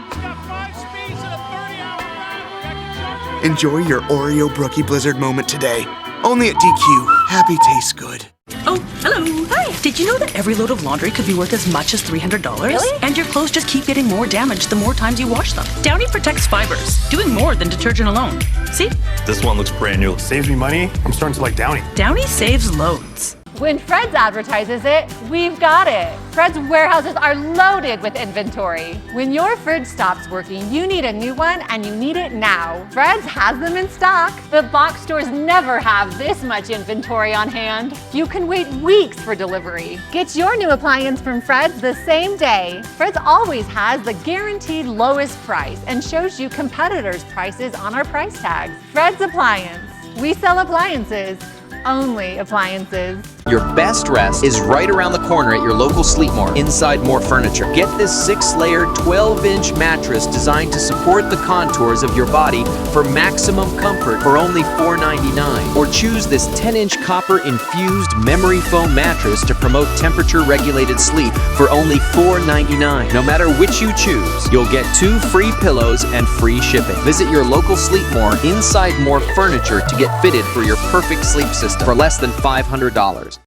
Enjoy your Oreo Brookie Blizzard moment today. Only at DQ. Happy tastes good. Oh, hello. Hi. Did you know that every load of laundry could be worth as much as $300? Really? And your clothes just keep getting more damaged the more times you wash them. Downy protects fibers, doing more than detergent alone. See? This one looks brand new. Saves me money. I'm starting to like Downy. Downy saves loads. When Fred's advertises it, we've got it. Fred's warehouses are loaded with inventory. When your fridge stops working, you need a new one and you need it now. Fred's has them in stock. The box stores never have this much inventory on hand. You can wait weeks for delivery. Get your new appliance from Fred's the same day. Fred's always has the guaranteed lowest price and shows you competitors' prices on our price tags. Fred's Appliance. We sell appliances. Only appliances. Your best rest is right around the corner at your local Sleepmore, inside More Furniture. Get this 6-layer, 12-inch mattress designed to support the contours of your body for maximum comfort for only $4.99. Or choose this 10-inch copper-infused memory foam mattress to promote temperature-regulated sleep for only $4.99. No matter which you choose, you'll get 2 free pillows and free shipping. Visit your local Sleepmore inside More Furniture to get fitted for your perfect sleep system for less than $500.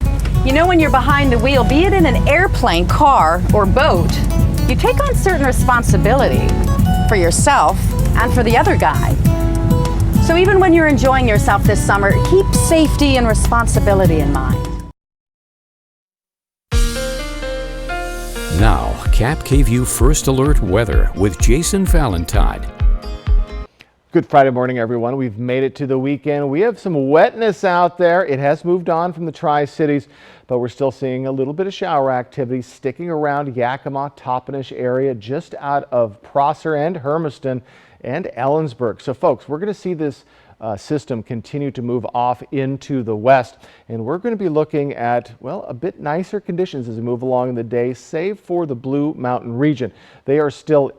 You know, when you're behind the wheel, be it in an airplane, car, or boat, you take on certain responsibility for yourself and for the other guy. So even when you're enjoying yourself this summer, keep safety and responsibility in mind. Now, Cap KView First Alert weather with Jason Valentine. Good Friday morning, everyone. We've made it to the weekend. We have some wetness out there. It has moved on from the Tri-Cities, but we're still seeing a little bit of shower activity sticking around Yakima, Toppenish area, just out of Prosser and Hermiston and Ellensburg. So, folks, we're going to see this system continue to move off into the west, and we're going to be looking at, well, a bit nicer conditions as we move along in the day, save for the Blue Mountain region. They are still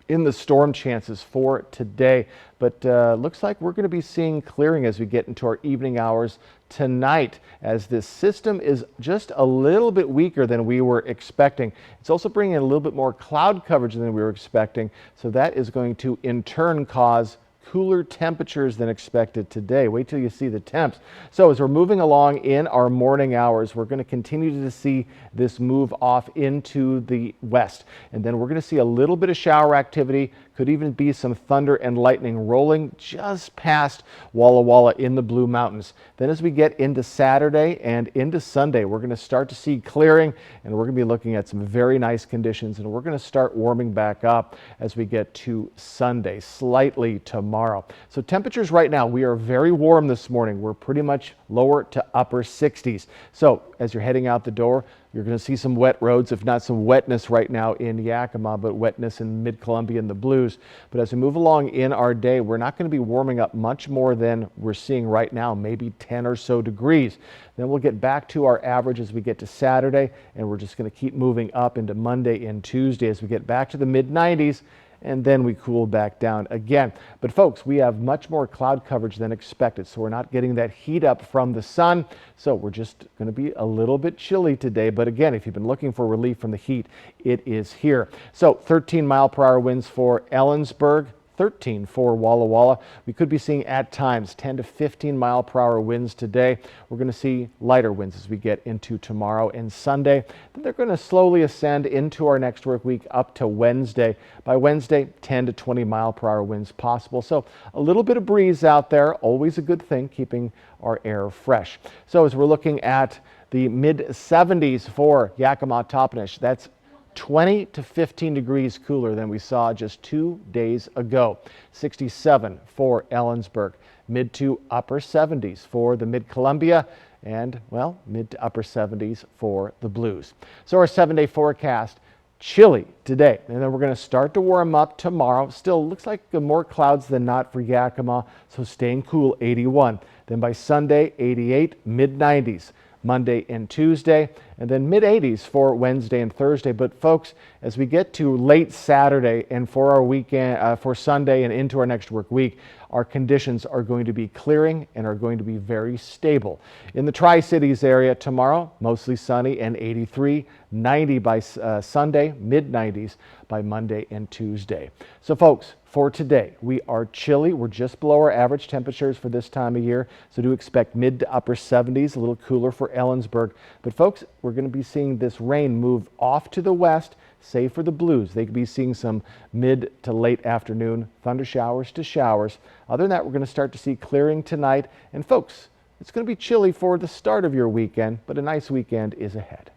in the storm chances for today, but looks like we're going to be seeing clearing as we get into our evening hours tonight, as this system is just a little bit weaker than we were expecting. It's also bringing in a little bit more cloud coverage than we were expecting, so that is going to in turn cause cooler temperatures than expected today. Wait till you see the temps. So as we're moving along in our morning hours, we're going to continue to see this move off into the west. And then we're going to see a little bit of shower activity, could even be some thunder and lightning rolling just past Walla Walla in the Blue Mountains. Then as we get into Saturday and into Sunday, we're going to start to see clearing, and we're going to be looking at some very nice conditions, and we're going to start warming back up as we get to Sunday, slightly tomorrow. So temperatures right now, we are very warm this morning. We're pretty much lower to upper 60s. So as you're heading out the door, you're going to see some wet roads, if not some wetness right now in Yakima, but wetness in Mid-Columbia and the Blues. But as we move along in our day, we're not going to be warming up much more than we're seeing right now, maybe 10 or so degrees. Then we'll get back to our average as we get to Saturday, and we're just going to keep moving up into Monday and Tuesday as we get back to the mid-90s. And then we cool back down again. But folks, we have much more cloud coverage than expected, so we're not getting that heat up from the sun. So we're just going to be a little bit chilly today. But again, if you've been looking for relief from the heat, it is here. So 13-mile-per-hour winds for Ellensburg, 13 for Walla Walla. We could be seeing at times 10 to 15 mile per hour winds today. We're going to see lighter winds as we get into tomorrow and Sunday. Then they're going to slowly ascend into our next work week up to Wednesday. By Wednesday, 10 to 20 mile per hour winds possible. So a little bit of breeze out there, always a good thing, keeping our air fresh. So as we're looking at the mid 70s for Yakima Toppenish, that's 20 to 15 degrees cooler than we saw just 2 days ago. 67 for Ellensburg, mid to upper 70s for the Mid-Columbia, and, well, mid to upper 70s for the Blues. So our 7-day forecast, chilly today, and then we're going to start to warm up tomorrow. Still looks like more clouds than not for Yakima, so staying cool, 81. Then by Sunday, 88, mid-90s. Monday and Tuesday, and then mid-80s for Wednesday and Thursday. But folks, as we get to late Saturday and for our weekend, for Sunday and into our next work week, our conditions are going to be clearing and are going to be very stable. In the Tri-Cities area tomorrow, mostly sunny and 83, 90 by Sunday, mid-90s by Monday and Tuesday. So folks, for today, we are chilly. We're just below our average temperatures for this time of year, so do expect mid to upper 70s, a little cooler for Ellensburg. But folks, we're going to be seeing this rain move off to the west, save for the Blues. They could be seeing some mid to late afternoon thunder showers to showers. Other than that, we're going to start to see clearing tonight. And folks, it's going to be chilly for the start of your weekend, but a nice weekend is ahead.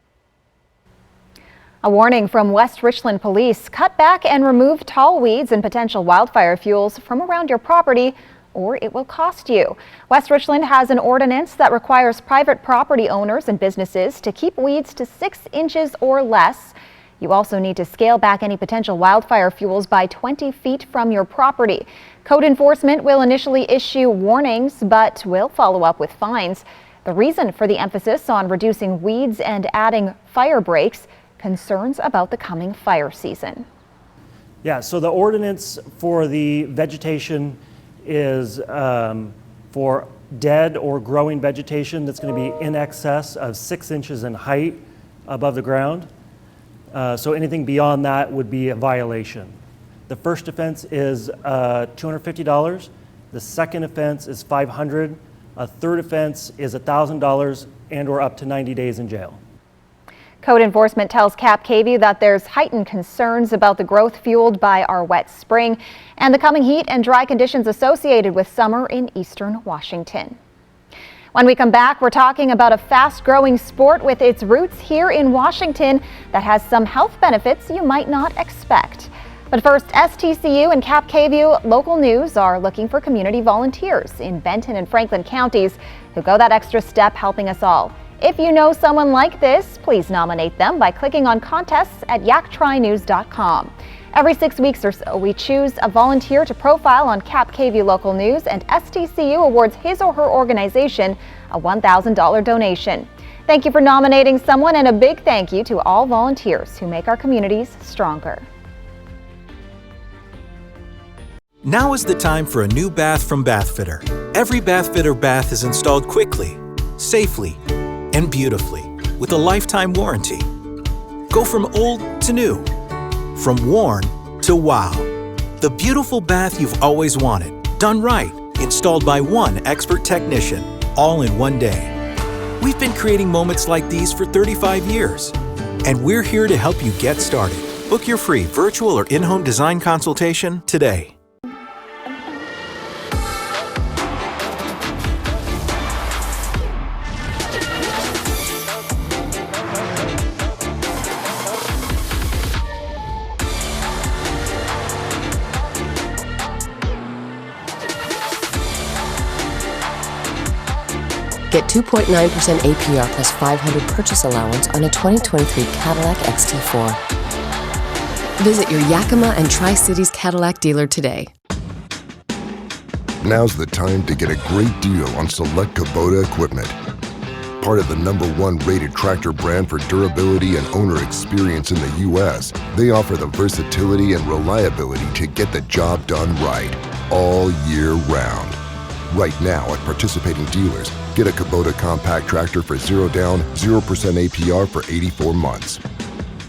A warning from West Richland Police: cut back and remove tall weeds and potential wildfire fuels from around your property, or it will cost you. West Richland has an ordinance that requires private property owners and businesses to keep weeds to 6 inches or less. You also need to scale back any potential wildfire fuels by 20 feet from your property. Code enforcement will initially issue warnings, but will follow up with fines. The reason for the emphasis on reducing weeds and adding fire breaks: concerns about the coming fire season. Yeah, so the ordinance for the vegetation is for dead or growing vegetation that's going to be in excess of 6 inches in height above the ground. So anything beyond that would be a violation. The first offense is $250. The second offense is $500. A third offense is $1,000 and or up to 90 days in jail. Code enforcement tells Cap KVUE that there's heightened concerns about the growth fueled by our wet spring and the coming heat and dry conditions associated with summer in eastern Washington. When we come back, we're talking about a fast-growing sport with its roots here in Washington that has some health benefits you might not expect. But first, STCU and Cap KVUE Local News are looking for community volunteers in Benton and Franklin counties who go that extra step helping us all. If you know someone like this, please nominate them by clicking on contests at yaktrynews.com. Every 6 weeks or so, we choose a volunteer to profile on Cap KVUE Local News, and STCU awards his or her organization a $1,000 donation. Thank you for nominating someone, and a big thank you to all volunteers who make our communities stronger. Now is the time for a new bath from Bathfitter. Every Bathfitter bath is installed quickly, safely, and beautifully with a lifetime warranty. Go from old to new, from worn to wow. The beautiful bath you've always wanted, done right, installed by one expert technician, all in one day. We've been creating moments like these for 35 years, and we're here to help you get started. Book your free virtual or in-home design consultation today. Get 2.9% APR plus $500 purchase allowance on a 2023 Cadillac XT4. Visit your Yakima and Tri-Cities Cadillac dealer today. Now's the time to get a great deal on select Kubota equipment. Part of the #1 rated tractor brand for durability and owner experience in the U.S., they offer the versatility and reliability to get the job done right, all year round. Right now at participating dealers, get a Kubota compact tractor for 0 down, 0% APR for 84 months.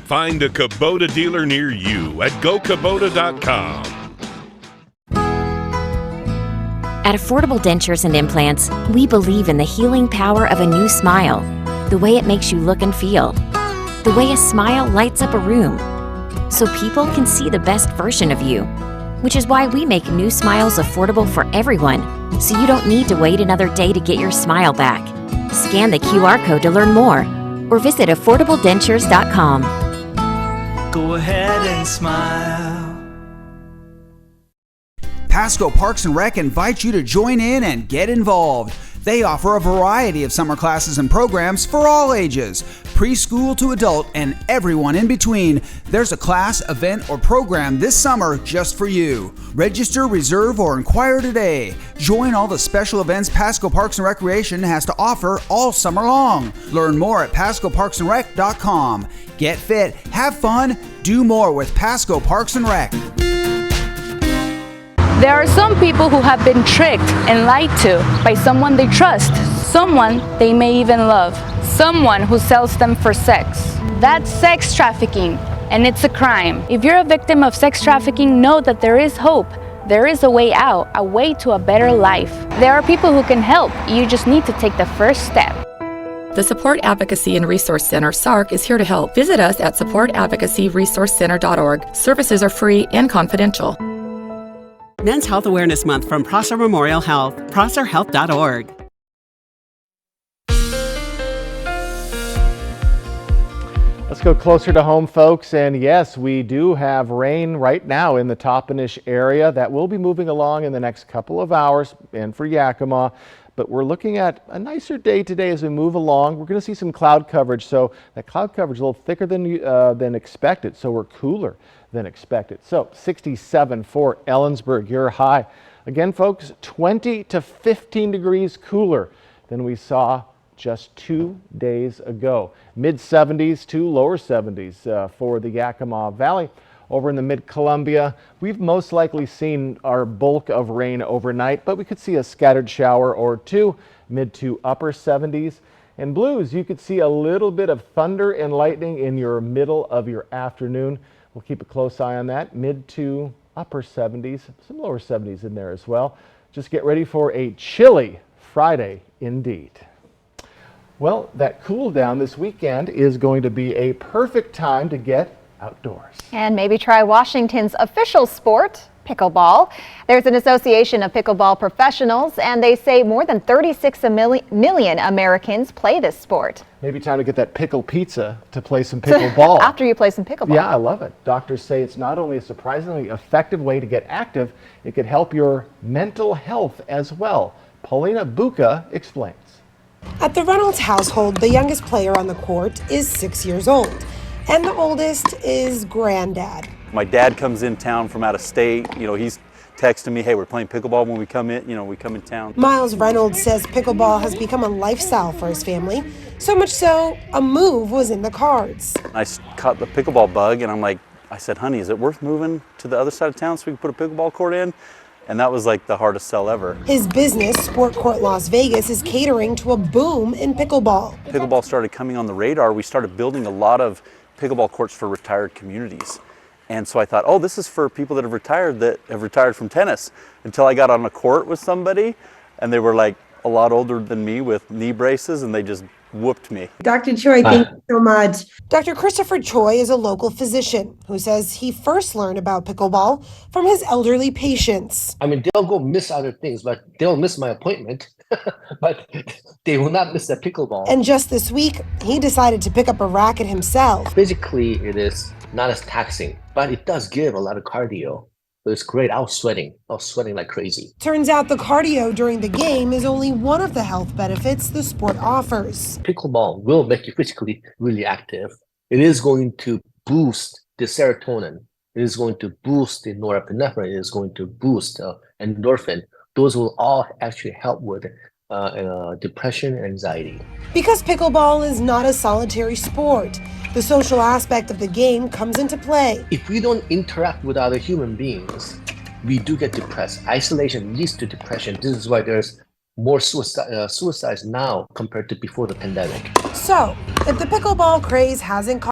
Find a Kubota dealer near you at GoKubota.com. At Affordable Dentures and Implants, we believe in the healing power of a new smile, the way it makes you look and feel, the way a smile lights up a room, so people can see the best version of you. Which is why we make new smiles affordable for everyone, so you don't need to wait another day to get your smile back. Scan the QR code to learn more, or visit affordabledentures.com. Go ahead and smile. Pasco Parks and Rec invites you to join in and get involved. They offer a variety of summer classes and programs for all ages, preschool to adult and everyone in between. There's a class, event, or program this summer just for you. Register, reserve, or inquire today. Join all the special events Pasco Parks and Recreation has to offer all summer long. Learn more at PascoParksandRec.com. Get fit, have fun, do more with Pasco Parks and Rec. There are some people who have been tricked and lied to by someone they trust, someone they may even love, someone who sells them for sex. That's sex trafficking, and it's a crime. If you're a victim of sex trafficking, know that there is hope. There is a way out, a way to a better life. There are people who can help. You just need to take the first step. The Support Advocacy and Resource Center, SARC, is here to help. Visit us at supportadvocacyresourcecenter.org. Services are free and confidential. Men's Health Awareness Month from Prosser Memorial Health, prosserhealth.org. Let's go closer to home, folks. And yes, we do have rain right now in the Toppenish area that will be moving along in the next couple of hours and for Yakima. But we're looking at a nicer day today as we move along. We're going to see some cloud coverage. So that cloud coverage is a little thicker than expected. So we're cooler than expected. So 67 for Ellensburg, your high. Again, folks, 20 to 15 degrees cooler than we saw just 2 days ago. Mid 70s to lower 70s for the Yakima Valley. Over in the mid-Columbia, we've most likely seen our bulk of rain overnight, but we could see a scattered shower or two, mid to upper 70s. And Blues, you could see a little bit of thunder and lightning in your middle of your afternoon. We'll keep a close eye on that, mid to upper 70s, some lower 70s in there as well. Just get ready for a chilly Friday indeed. Well, that cool down this weekend is going to be a perfect time to get outdoors. And maybe try Washington's official sport, pickleball. There's an association of pickleball professionals, and they say more than 36 million Americans play this sport. Maybe time to get that pickle pizza to play some pickleball. After you play some pickleball. Yeah, I love it. Doctors say it's not only a surprisingly effective way to get active, it could help your mental health as well. Paulina Buca explains. At the Reynolds household, the youngest player on the court is 6 years old, and the oldest is Granddad. My dad comes in town from out of state. You know, he's texting me, hey, we're playing pickleball when we come in, we come in town. Miles Reynolds says pickleball has become a lifestyle for his family, so much so a move was in the cards. I caught the pickleball bug and I said, honey, is it worth moving to the other side of town so we can put a pickleball court in? And that was like the hardest sell ever. His business, Sport Court Las Vegas, is catering to a boom in pickleball. Pickleball started coming on the radar. We started building a lot of pickleball courts for retired communities. And so I thought, oh, this is for people that have retired from tennis. Until I got on a court with somebody, and they were like a lot older than me with knee braces, and they just whooped me. Dr. Choi, thank you so much. Dr. Christopher Choi is a local physician who says he first learned about pickleball from his elderly patients. I mean, they'll go miss other things, but they'll miss my appointment, but they will not miss the pickleball. And just this week, he decided to pick up a racket himself. Physically, it is not as taxing, but it does give a lot of cardio. So it's great. I was sweating like crazy. Turns out the cardio during the game is only one of the health benefits the sport offers. Pickleball will make you physically really active. It is going to boost the serotonin. It is going to boost the norepinephrine. It is going to boost endorphin. Those will all actually help with depression and anxiety. Because pickleball is not a solitary sport, the social aspect of the game comes into play. If we don't interact with other human beings, we do get depressed. Isolation leads to depression. This is why there's more suicides now compared to before the pandemic. So, if the pickleball craze hasn't caught